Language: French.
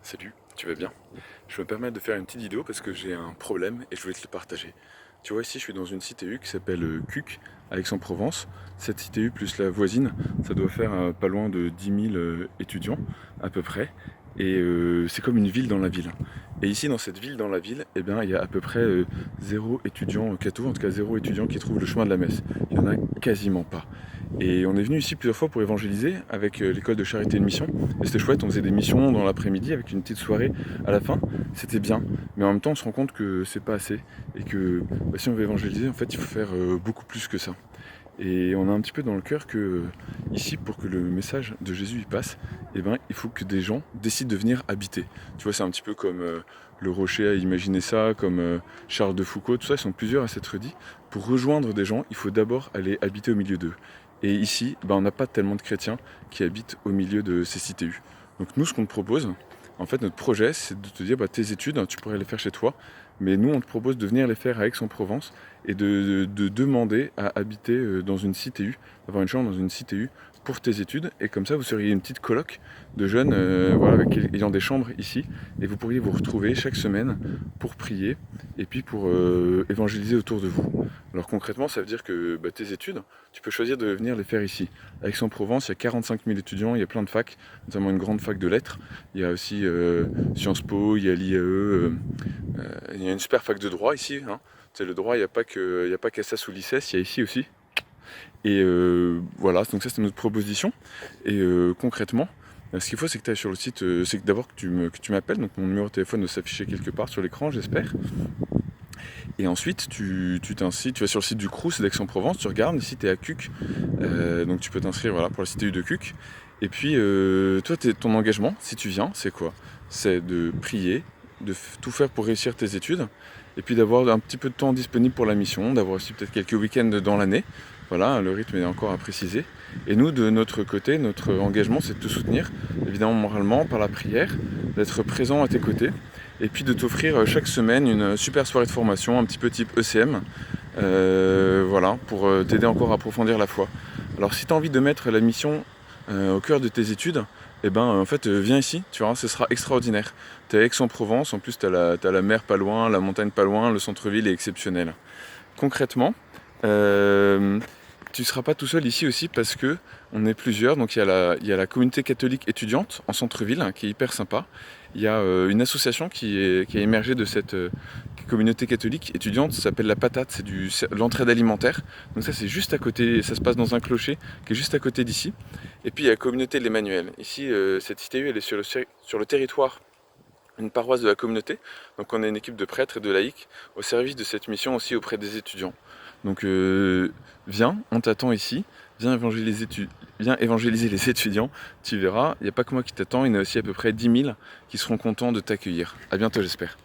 Salut, tu vas bien? Je me permets de faire une petite vidéo parce que j'ai un problème et je voulais te le partager. Tu vois, ici je suis dans une CTU qui s'appelle CUC à Aix-en-Provence. Cette CTU plus la voisine, ça doit faire pas loin de 10 000 étudiants à peu près. Et c'est comme une ville dans la ville. Et ici dans cette ville dans la ville, eh bien, il y a à peu près zéro étudiant catho, en tout cas zéro étudiant qui trouve le chemin de la messe. Il n'y en a quasiment pas. Et on est venu ici plusieurs fois pour évangéliser avec l'école de charité et de mission. Et c'était chouette, on faisait des missions dans l'après-midi avec une petite soirée à la fin. C'était bien, mais en même temps on se rend compte que c'est pas assez. Et que si on veut évangéliser, en fait il faut faire beaucoup plus que ça. Et on a un petit peu dans le cœur que ici, pour que le message de Jésus y passe, eh ben, il faut que des gens décident de venir habiter. Tu vois, c'est un petit peu comme le Rocher a imaginé ça, comme Charles de Foucault, tout ça, ils sont plusieurs à s'être dit. Pour rejoindre des gens, il faut d'abord aller habiter au milieu d'eux. Et ici, ben, on n'a pas tellement de chrétiens qui habitent au milieu de ces CTU. Donc nous, ce qu'on te propose, en fait, notre projet, c'est de te dire, bah, tes études, tu pourrais les faire chez toi, mais nous, on te propose de venir les faire à Aix-en-Provence et de demander à habiter dans une CTU, d'avoir une chambre dans une CTU pour tes études. Et comme ça, vous seriez une petite coloc de jeunes voilà, ayant des chambres ici. Et vous pourriez vous retrouver chaque semaine pour prier et puis pour évangéliser autour de vous. Alors concrètement, ça veut dire que bah, tes études, tu peux choisir de venir les faire ici. À Aix-en-Provence, il y a 45 000 étudiants, il y a plein de facs, notamment une grande fac de lettres. Il y a aussi Sciences Po, il y a l'IAE, il y a une super fac de droit ici. Hein. Le droit, il n'y a pas qu'Assas ou l'ICES, il y a ici aussi. Et voilà, donc ça c'est notre proposition. Et concrètement, ce qu'il faut c'est que tu ailles sur le site, c'est que d'abord que tu m'appelles, donc mon numéro de téléphone doit s'afficher quelque part sur l'écran, j'espère. Et ensuite, tu t'inscris, tu vas sur le site du Crous d'Aix-en-Provence, tu regardes, ici tu es à CUC, donc tu peux t'inscrire voilà, pour la CTU de CUC. Et puis, toi, ton engagement, si tu viens, c'est quoi? C'est de prier, tout faire pour réussir tes études, et puis d'avoir un petit peu de temps disponible pour la mission, d'avoir aussi peut-être quelques week-ends dans l'année. Voilà, le rythme est encore à préciser. Et nous, de notre côté, notre engagement, c'est de te soutenir, évidemment moralement, par la prière, d'être présent à tes côtés, et puis de t'offrir chaque semaine une super soirée de formation, un petit peu type ECM, voilà, pour t'aider encore à approfondir la foi. Alors si tu as envie de mettre la mission au cœur de tes études, eh ben en fait viens ici, tu vois, ce sera extraordinaire. Tu es à Aix-en-Provence, en plus tu as la mer pas loin, la montagne pas loin, le centre-ville est exceptionnel. Concrètement, tu ne seras pas tout seul ici aussi parce que on est plusieurs. Donc il y a la communauté catholique étudiante en centre-ville hein, qui est hyper sympa. Il y a une association qui a émergé de cette communauté catholique étudiante, ça s'appelle La Patate, c'est de l'entraide alimentaire. Donc ça c'est juste à côté, ça se passe dans un clocher qui est juste à côté d'ici. Et puis il y a la communauté de l'Emmanuel. Ici cette CTU elle est sur le territoire une paroisse de la communauté. Donc on est une équipe de prêtres et de laïcs au service de cette mission aussi auprès des étudiants. Donc viens, on t'attend ici, viens évangéliser les étudiants, tu verras, il n'y a pas que moi qui t'attends, il y en a aussi à peu près 10 000 qui seront contents de t'accueillir. A bientôt j'espère.